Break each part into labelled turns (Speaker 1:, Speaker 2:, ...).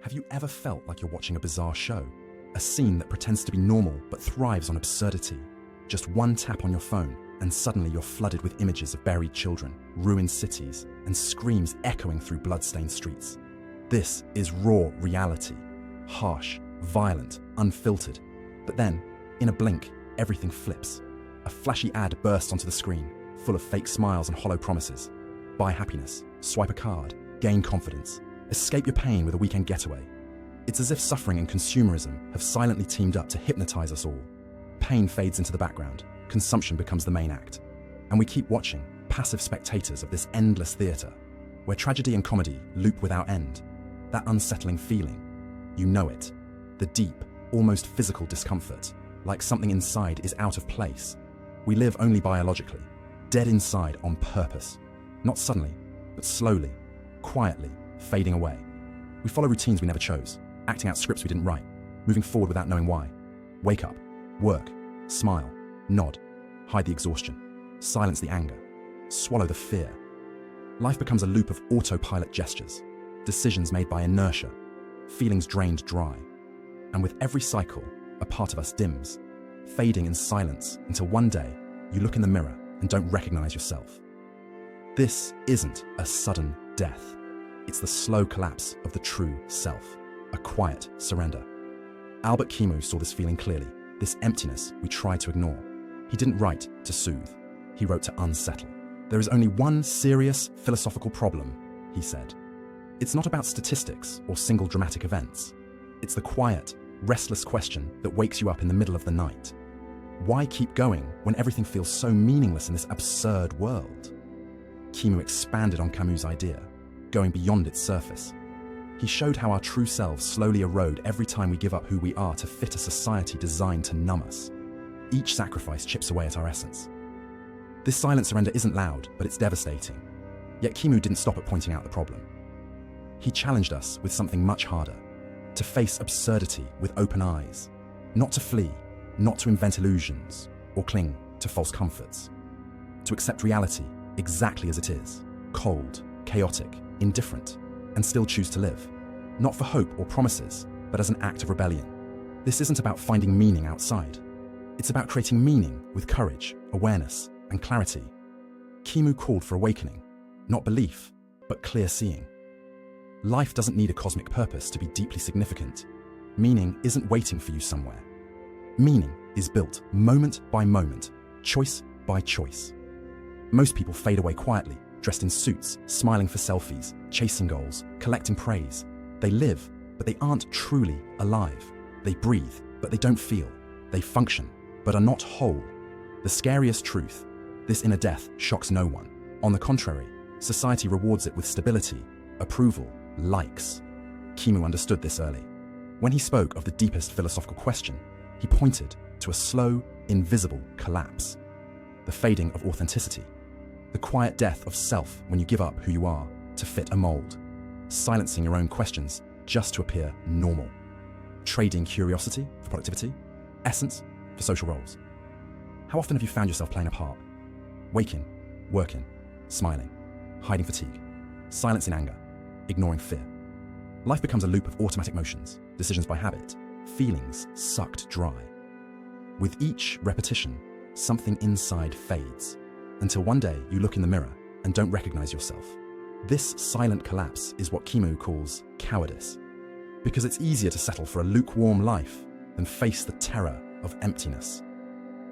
Speaker 1: Have you ever felt like you're watching a bizarre show? A scene that pretends to be normal but thrives on absurdity? Just one tap on your phone and suddenly you're flooded with images of buried children, ruined cities, and screams echoing through blood-stained streets. This is raw reality. Harsh, violent, unfiltered. But then, in a blink, everything flips. A flashy ad bursts onto the screen, full of fake smiles and hollow promises. Buy happiness, swipe a card, gain confidence, escape your pain with a weekend getaway. It's as if suffering and consumerism have silently teamed up to hypnotize us all. Pain fades into the background, consumption becomes the main act. And we keep watching, passive spectators of this endless theater, where tragedy and comedy loop without end. That unsettling feeling, you know it. The deep, almost physical discomfort, like something inside is out of place. We live only biologically, dead inside on purpose. Not suddenly, but slowly, quietly, fading away. We follow routines we never chose, acting out scripts we didn't write, moving forward without knowing why. Wake up, work, smile, nod, hide the exhaustion, silence the anger, swallow the fear. Life becomes a loop of autopilot gestures, decisions made by inertia, feelings drained dry. And with every cycle, a part of us dims, fading in silence until one day you look in the mirror and don't recognize yourself. This isn't a sudden death. It's the slow collapse of the true self, a quiet surrender. Albert Kimu saw this feeling clearly, this emptiness we try to ignore. He didn't write to soothe, he wrote to unsettle. There is only one serious philosophical problem, he said. It's not about statistics or single dramatic events. It's the quiet, restless question that wakes you up in the middle of the night. Why keep going when everything feels so meaningless in this absurd world? Kimu expanded on Camus' idea, going beyond its surface. He showed how our true selves slowly erode every time we give up who we are to fit a society designed to numb us. Each sacrifice chips away at our essence. This silent surrender isn't loud, but it's devastating. Yet Kimu didn't stop at pointing out the problem. He challenged us with something much harder, to face absurdity with open eyes, not to flee, not to invent illusions or cling to false comforts, to accept reality exactly as it is, cold, chaotic, indifferent, and still choose to live, not for hope or promises, but as an act of rebellion. This isn't about finding meaning outside. It's about creating meaning with courage, awareness, and clarity. Kimu called for awakening, not belief, but clear seeing. Life doesn't need a cosmic purpose to be deeply significant. Meaning isn't waiting for you somewhere. Meaning is built moment by moment, choice by choice. Most people fade away quietly, dressed in suits, smiling for selfies, chasing goals, collecting praise. They live, but they aren't truly alive. They breathe, but they don't feel. They function, but are not whole. The scariest truth, this inner death shocks no one. On the contrary, society rewards it with stability, approval, likes. Kimu understood this early. When he spoke of the deepest philosophical question, he pointed to a slow, invisible collapse. The fading of authenticity. The quiet death of self when you give up who you are to fit a mold. Silencing your own questions just to appear normal. Trading curiosity for productivity, essence for social roles. How often have you found yourself playing a part? Waking, working, smiling, hiding fatigue, silencing anger, ignoring fear. Life becomes a loop of automatic motions, decisions by habit, feelings sucked dry. With each repetition, something inside fades, until one day you look in the mirror and don't recognize yourself. This silent collapse is what Kimu calls cowardice, because it's easier to settle for a lukewarm life than face the terror of emptiness.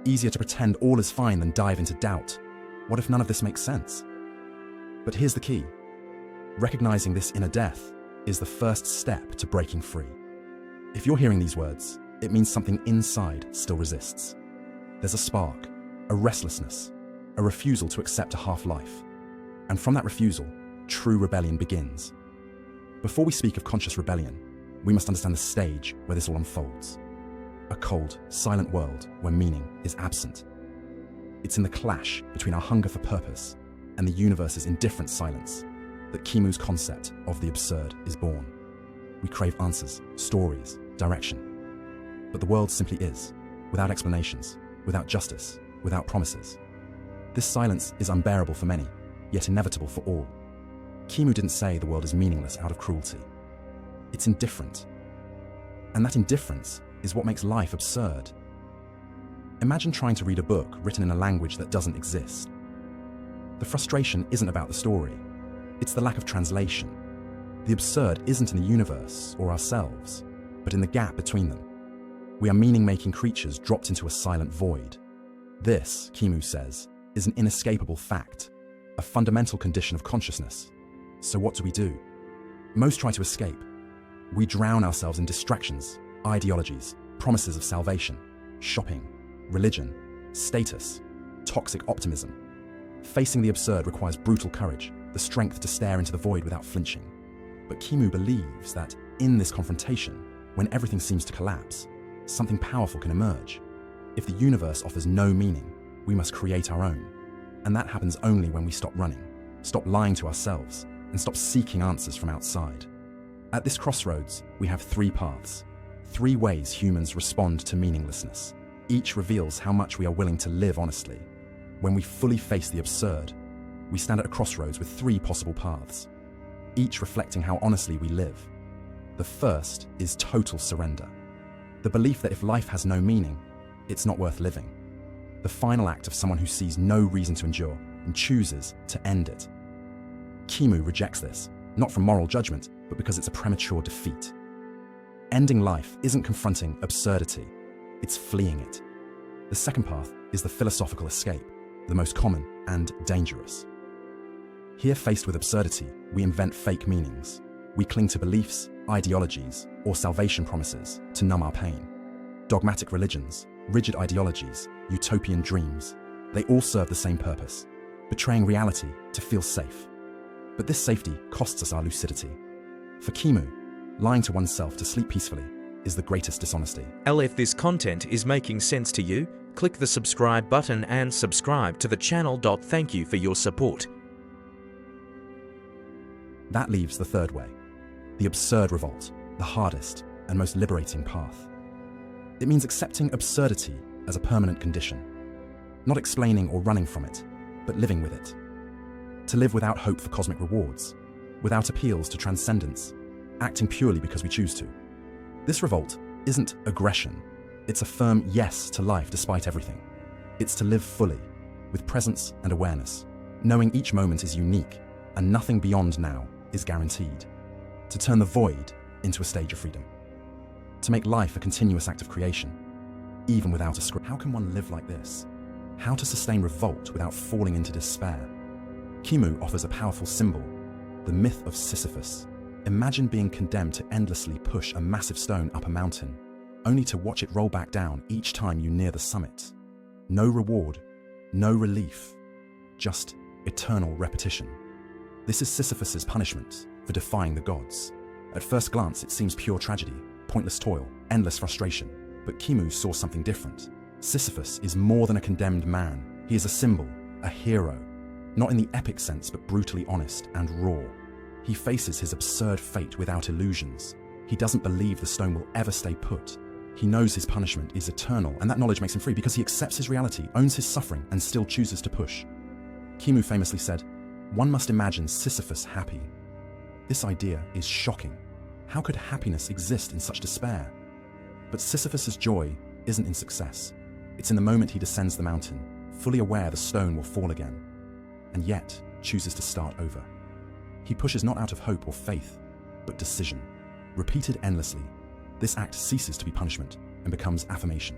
Speaker 1: Easier to pretend all is fine than dive into doubt. What if none of this makes sense? But here's the key. Recognizing this inner death is the first step to breaking free. If you're hearing these words, it means something inside still resists. There's a spark, a restlessness, a refusal to accept a half-life. And from that refusal, true rebellion begins. Before we speak of conscious rebellion, we must understand the stage where this all unfolds. A cold, silent world where meaning is absent. It's in the clash between our hunger for purpose and the universe's indifferent silence that Kimu's concept of the absurd is born. We crave answers, stories, direction. But the world simply is, without explanations, without justice, without promises. This silence is unbearable for many, yet inevitable for all. Kimu didn't say the world is meaningless out of cruelty. It's indifferent. And that indifference is what makes life absurd. Imagine trying to read a book written in a language that doesn't exist. The frustration isn't about the story. It's the lack of translation. The absurd isn't in the universe or ourselves, but in the gap between them. We are meaning-making creatures dropped into a silent void. This, Kimu says, is an inescapable fact, a fundamental condition of consciousness. So what do? Most try to escape. We drown ourselves in distractions, ideologies, promises of salvation, shopping, religion, status, toxic optimism. Facing the absurd requires brutal courage, the strength to stare into the void without flinching. But Kimu believes that in this confrontation, when everything seems to collapse, something powerful can emerge. If the universe offers no meaning, we must create our own. And that happens only when we stop running, stop lying to ourselves, and stop seeking answers from outside. At this crossroads, we have three paths, three ways humans respond to meaninglessness. Each reveals how much we are willing to live honestly. When we fully face the absurd, we stand at a crossroads with three possible paths, each reflecting how honestly we live. The first is total surrender. The belief that if life has no meaning, it's not worth living. The final act of someone who sees no reason to endure and chooses to end it. Kimu rejects this, not from moral judgment, but because it's a premature defeat. Ending life isn't confronting absurdity, it's fleeing it. The second path is the philosophical escape, the most common and dangerous. Here, faced with absurdity, we invent fake meanings. We cling to beliefs, ideologies, or salvation promises to numb our pain. Dogmatic religions, rigid ideologies, utopian dreams, they all serve the same purpose, betraying reality to feel safe. But this safety costs us our lucidity. For Kimu, lying to oneself to sleep peacefully is the greatest dishonesty.
Speaker 2: If this content is making sense to you, click the subscribe button and subscribe to the channel. Thank you for your support.
Speaker 1: That leaves the third way, the absurd revolt, the hardest and most liberating path. It means accepting absurdity as a permanent condition, not explaining or running from it, but living with it. To live without hope for cosmic rewards, without appeals to transcendence, acting purely because we choose to. This revolt isn't aggression, it's a firm yes to life despite everything. It's to live fully, with presence and awareness, knowing each moment is unique and nothing beyond now is guaranteed. To turn the void into a stage of freedom. To make life a continuous act of creation, even without a script. How can one live like this? How to sustain revolt without falling into despair? Kimu offers a powerful symbol, the myth of Sisyphus. Imagine being condemned to endlessly push a massive stone up a mountain, only to watch it roll back down each time you near the summit. No reward, no relief, just eternal repetition. This is Sisyphus's punishment for defying the gods. At first glance, it seems pure tragedy, pointless toil, endless frustration. But Kimu saw something different. Sisyphus is more than a condemned man. He is a symbol, a hero. Not in the epic sense, but brutally honest and raw. He faces his absurd fate without illusions. He doesn't believe the stone will ever stay put. He knows his punishment is eternal, and that knowledge makes him free because he accepts his reality, owns his suffering, and still chooses to push. Kimu famously said, "One must imagine Sisyphus happy." This idea is shocking. How could happiness exist in such despair? But Sisyphus's joy isn't in success. It's in the moment he descends the mountain, fully aware the stone will fall again, and yet chooses to start over. He pushes not out of hope or faith, but decision. Repeated endlessly, this act ceases to be punishment and becomes affirmation.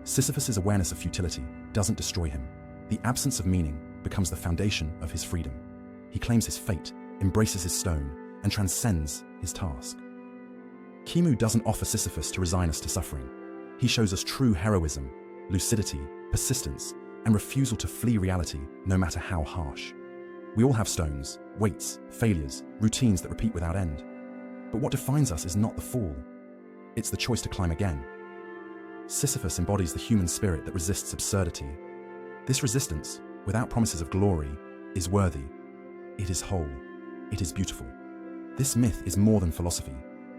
Speaker 1: Sisyphus's awareness of futility doesn't destroy him. The absence of meaning becomes the foundation of his freedom. He claims his fate, embraces his stone, and transcends his task. Kimu doesn't offer Sisyphus to resign us to suffering. He shows us true heroism, lucidity, persistence, and refusal to flee reality, no matter how harsh. We all have stones, weights, failures, routines that repeat without end. But what defines us is not the fall. It's the choice to climb again. Sisyphus embodies the human spirit that resists absurdity. This resistance, without promises of glory, is worthy. It is whole. It is beautiful. This myth is more than philosophy.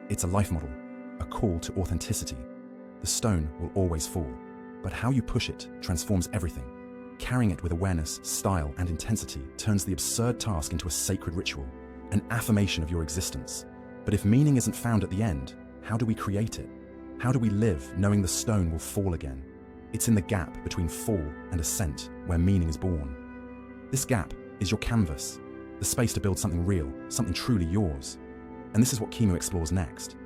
Speaker 1: It's a life model, a call to authenticity. The stone will always fall, but how you push it transforms everything. Carrying it with awareness, style, and intensity turns the absurd task into a sacred ritual, an affirmation of your existence. But if meaning isn't found at the end, how do we create it? How do we live knowing the stone will fall again? It's in the gap between fall and ascent where meaning is born. This gap is your canvas, the space to build something real, something truly yours. And this is what Kimu explores next.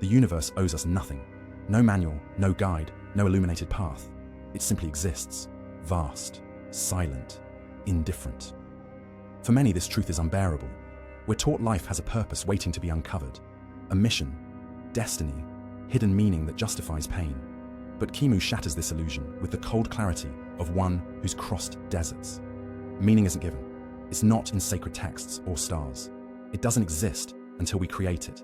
Speaker 1: The universe owes us nothing. No manual, no guide, no illuminated path. It simply exists, vast, silent, indifferent. For many, this truth is unbearable. We're taught life has a purpose waiting to be uncovered, a mission, destiny, hidden meaning that justifies pain. But Kimu shatters this illusion with the cold clarity of one who's crossed deserts. Meaning isn't given. It's not in sacred texts or stars. It doesn't exist until we create it.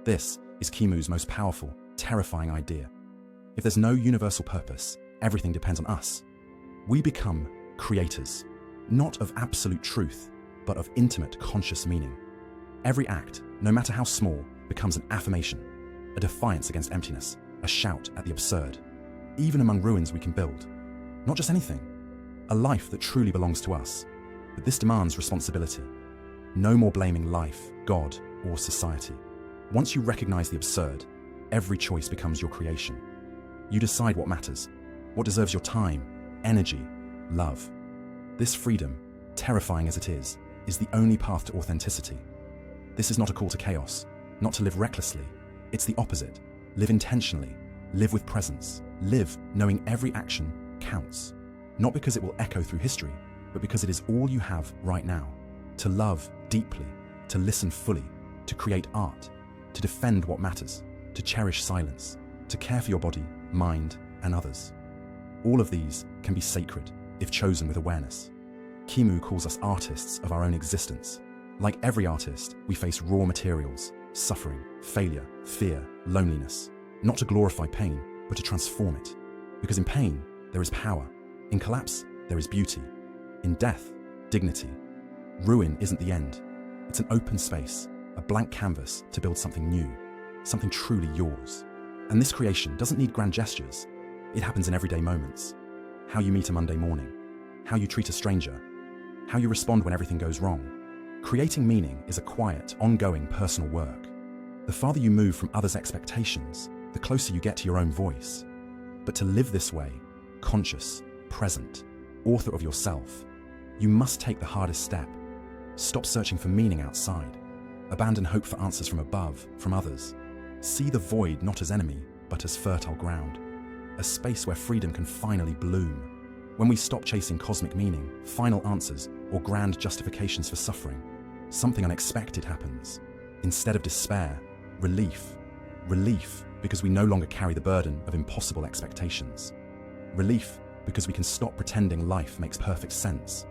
Speaker 1: This is Kimu's most powerful, terrifying idea. If there's no universal purpose, everything depends on us. We become creators, not of absolute truth, but of intimate, conscious meaning. Every act, no matter how small, becomes an affirmation, a defiance against emptiness, a shout at the absurd. Even among ruins we can build. Not just anything, a life that truly belongs to us. But this demands responsibility. No more blaming life, God, or society. Once you recognize the absurd, every choice becomes your creation. You decide what matters, what deserves your time, energy, love. This freedom, terrifying as it is the only path to authenticity. This is not a call to chaos, not to live recklessly. It's the opposite. Live intentionally, live with presence, live knowing every action counts. Not because it will echo through history, but because it is all you have right now. To love deeply, to listen fully, to create art, to defend what matters, to cherish silence, to care for your body, mind, and others. All of these can be sacred if chosen with awareness. Kimu calls us artists of our own existence. Like every artist, we face raw materials, suffering, failure, fear, loneliness, not to glorify pain, but to transform it. Because in pain, there is power. In collapse, there is beauty. In death, dignity. Ruin isn't the end. It's an open space, a blank canvas to build something new, something truly yours. And this creation doesn't need grand gestures. It happens in everyday moments. How you meet a Monday morning, how you treat a stranger, how you respond when everything goes wrong. Creating meaning is a quiet, ongoing personal work. The farther you move from others' expectations, the closer you get to your own voice. But to live this way, conscious, present, author of yourself, you must take the hardest step. Stop searching for meaning outside. Abandon hope for answers from above, from others. See the void not as enemy, but as fertile ground. A space where freedom can finally bloom. When we stop chasing cosmic meaning, final answers, or grand justifications for suffering, something unexpected happens. Instead of despair, relief. Relief because we no longer carry the burden of impossible expectations. Relief because we can stop pretending life makes perfect sense.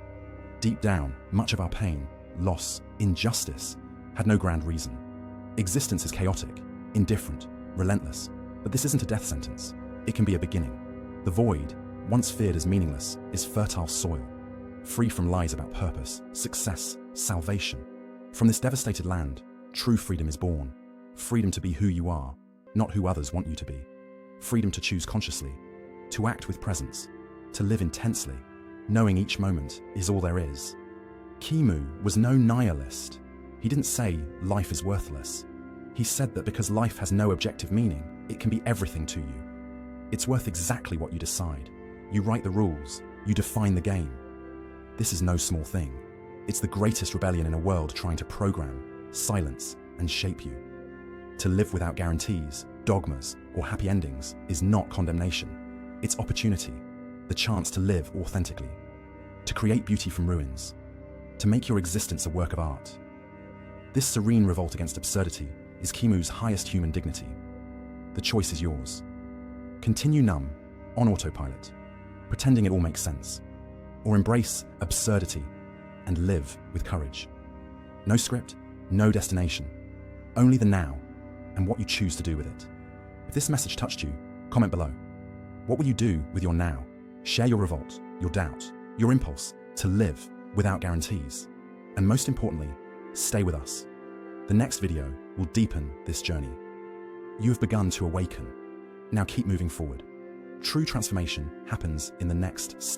Speaker 1: Deep down, much of our pain, loss, injustice had no grand reason. Existence is chaotic, indifferent, relentless, but this isn't a death sentence. It can be a beginning. The void, once feared as meaningless, is fertile soil, free from lies about purpose, success, salvation. From this devastated land, true freedom is born. Freedom to be who you are, not who others want you to be. Freedom to choose consciously, to act with presence, to live intensely, knowing each moment is all there is. Kimu was no nihilist. He didn't say life is worthless. He said that because life has no objective meaning, it can be everything to you. It's worth exactly what you decide. You write the rules, you define the game. This is no small thing. It's the greatest rebellion in a world trying to program, silence, and shape you. To live without guarantees, dogmas, or happy endings is not condemnation. It's opportunity, the chance to live authentically, to create beauty from ruins, to make your existence a work of art. This serene revolt against absurdity is Kimu's highest human dignity. The choice is yours. Continue numb, on autopilot, pretending it all makes sense, or embrace absurdity and live with courage. No script, no destination, only the now and what you choose to do with it. If this message touched you, comment below. What will you do with your now? Share your revolt, your doubt, your impulse to live without guarantees. And most importantly, stay with us. The next video will deepen this journey. You have begun to awaken. Now keep moving forward. True transformation happens in the next step.